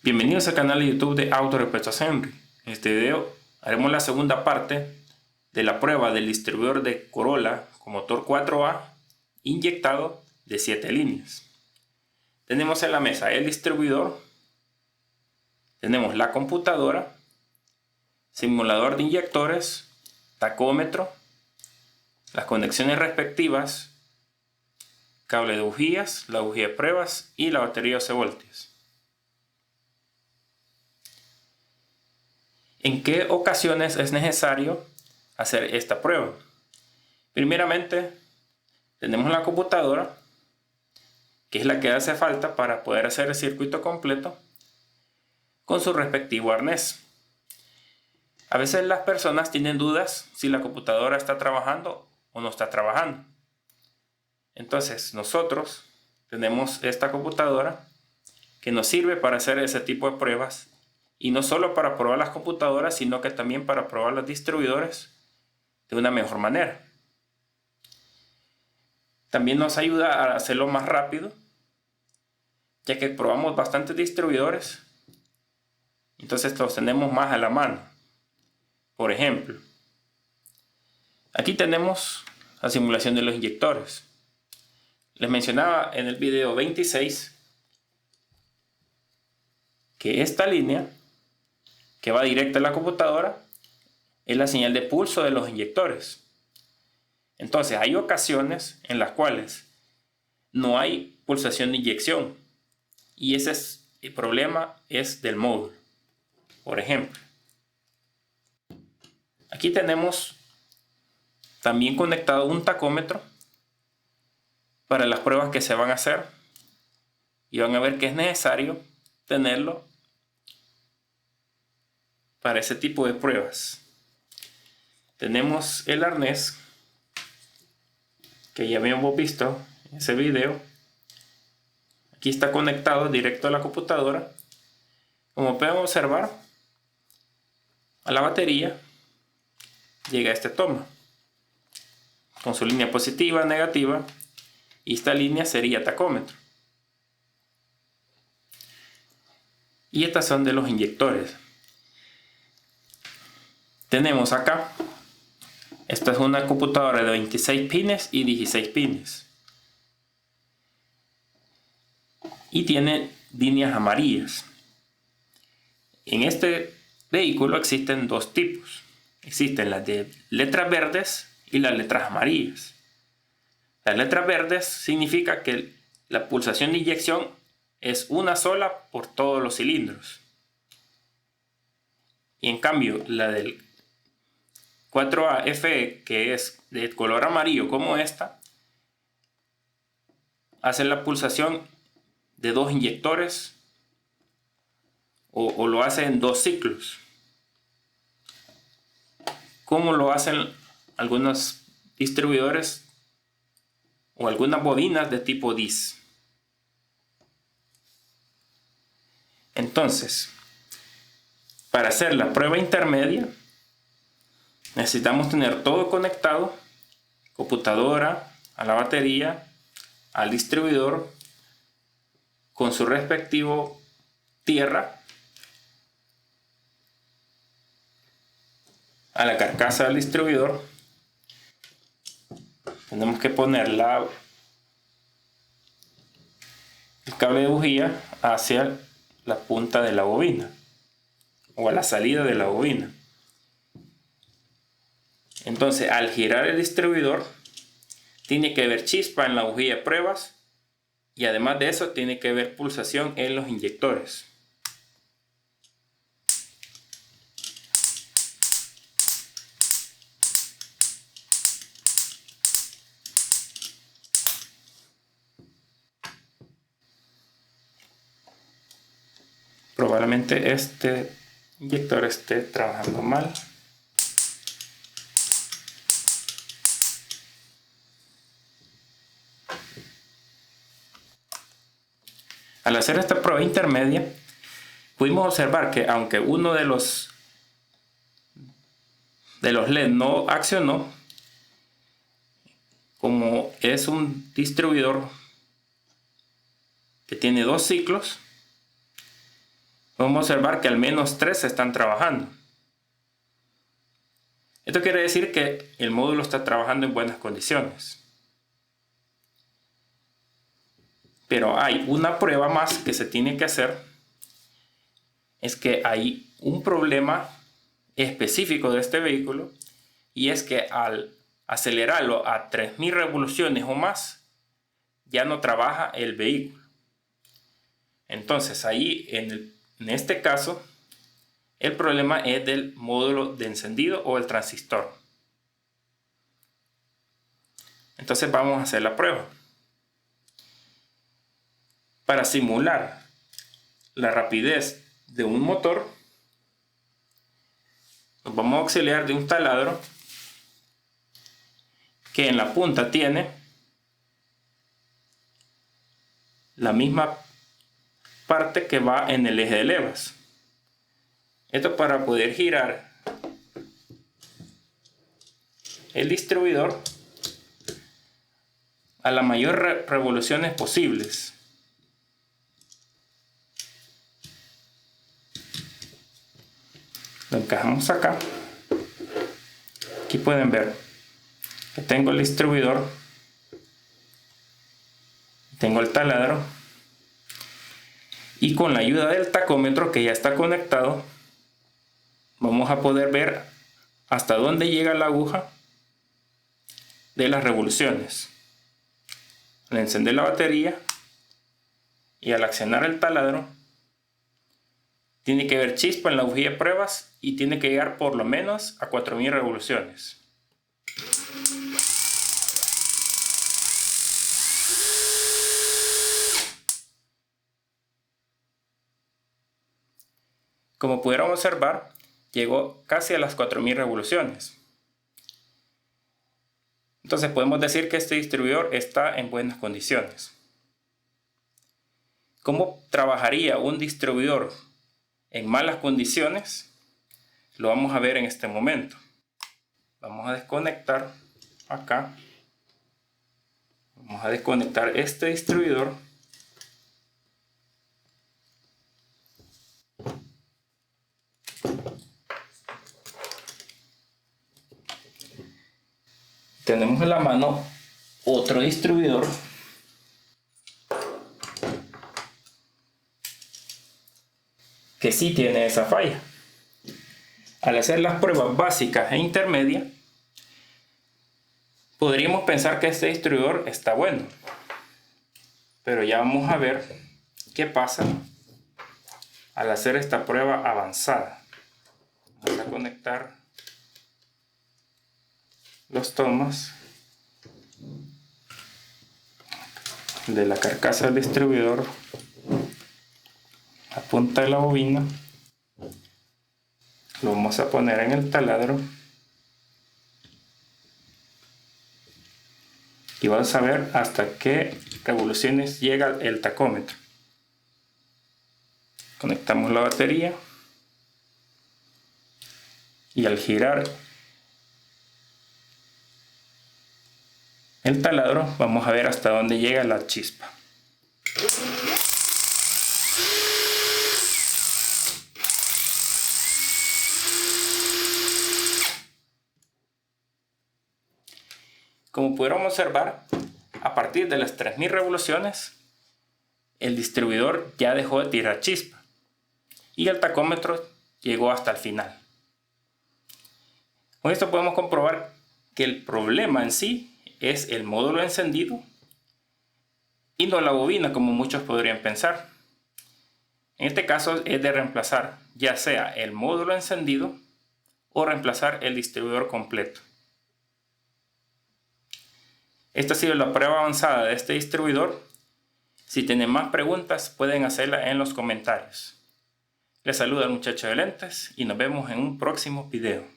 Bienvenidos al canal de YouTube de Autorepuestos Henry. En este video haremos la segunda parte de la prueba del distribuidor de Corolla con motor 4A inyectado de 7 líneas. Tenemos en la mesa el distribuidor, tenemos la computadora, simulador de inyectores, tacómetro, las conexiones respectivas, cable de bujías, la bujía de pruebas y la batería 12 voltios. ¿En qué ocasiones es necesario hacer esta prueba? Primeramente, tenemos la computadora, que es la que hace falta para poder hacer el circuito completo con su respectivo arnés. A veces las personas tienen dudas si la computadora está trabajando o no está trabajando. Entonces nosotros tenemos esta computadora que nos sirve para hacer ese tipo de pruebas, y no solo para probar las computadoras, sino que también para probar los distribuidores de una mejor manera. También nos ayuda a hacerlo más rápido, ya que probamos bastantes distribuidores, entonces los tenemos más a la mano. Por ejemplo, aquí tenemos la simulación de los inyectores. Les mencionaba en el video 26 que esta línea que va directa a la computadora es la señal de pulso de los inyectores. Entonces hay ocasiones en las cuales no hay pulsación de inyección, y ese es el problema, es del módulo. Por ejemplo, aquí tenemos también conectado un tacómetro para las pruebas que se van a hacer, y van a ver que es necesario tenerlo para ese tipo de pruebas. Tenemos el arnés que ya habíamos visto en ese video. Aquí está conectado directo a la computadora. Como pueden observar, a la batería llega este toma con su línea positiva, negativa, y esta línea sería tacómetro. Y estas son de los inyectores. Tenemos acá, esta es una computadora de 26 pines y 16 pines. Y tiene líneas amarillas. En este vehículo existen dos tipos. Existen las de letras verdes y las letras amarillas. Las letras verdes significa que la pulsación de inyección es una sola por todos los cilindros. Y en cambio la del 4A FE, que es de color amarillo como esta, hace la pulsación de dos inyectores o lo hace en dos ciclos, como lo hacen algunos distribuidores o algunas bobinas de tipo DIS. Entonces, para hacer la prueba intermedia necesitamos tener todo conectado: computadora, a la batería, al distribuidor con su respectivo tierra, a la carcasa del distribuidor. Tenemos que poner el cable de bujía hacia la punta de la bobina o a la salida de la bobina. Entonces, al girar el distribuidor, tiene que haber chispa en la bujía de pruebas, y además de eso tiene que haber pulsación en los inyectores. Probablemente este inyector esté trabajando mal. Al hacer esta prueba intermedia, pudimos observar que aunque uno de los LED no accionó, como es un distribuidor que tiene dos ciclos, Vamos a observar que al menos 3 están trabajando. Esto quiere decir que el módulo está trabajando en buenas condiciones. Pero hay una prueba más que se tiene que hacer. Es que hay un problema específico de este vehículo, y es que al acelerarlo a 3000 revoluciones o más, ya no trabaja el vehículo. Entonces ahí en este caso el problema es del módulo de encendido o el transistor. Entonces vamos a hacer la prueba. Para simular la rapidez de un motor, nos vamos a auxiliar de un taladro que en la punta tiene la misma parte que va en el eje de levas. Esto para poder girar el distribuidor a la mayor revoluciones posibles. Lo encajamos acá. Aquí pueden ver que tengo el distribuidor, tengo el taladro, y con la ayuda del tacómetro que ya está conectado, vamos a poder ver hasta dónde llega la aguja de las revoluciones. Al encender la batería y al accionar el taladro, tiene que haber chispa en la bujía de pruebas y tiene que llegar por lo menos a 4000 revoluciones. Como pudieron observar, llegó casi a las 4000 revoluciones. Entonces podemos decir que este distribuidor está en buenas condiciones. ¿Cómo trabajaría un distribuidor en malas condiciones? Lo vamos a ver en este momento. Vamos a desconectar acá. Vamos a desconectar este distribuidor. Tenemos en la mano otro distribuidor que sí tiene esa falla. Al hacer las pruebas básicas e intermedias, podríamos pensar que este distribuidor está bueno, pero ya vamos a ver qué pasa al hacer esta prueba avanzada. Vamos a conectar los tomas de la carcasa del distribuidor a punta de la bobina. Lo vamos a poner en el taladro y vamos a ver hasta qué revoluciones llega el tacómetro. Conectamos la batería y al girar el taladro vamos a ver hasta dónde llega la chispa. Como pudieron observar, a partir de las 3000 revoluciones el distribuidor ya dejó de tirar chispa y el tacómetro llegó hasta el final. Con esto podemos comprobar que el problema en sí es el módulo encendido y no la bobina, como muchos podrían pensar. En este caso es de reemplazar ya sea el módulo encendido o reemplazar el distribuidor completo. Esta ha sido la prueba avanzada de este distribuidor. Si tienen más preguntas pueden hacerlas en los comentarios. Les saluda el muchacho de lentes y nos vemos en un próximo video.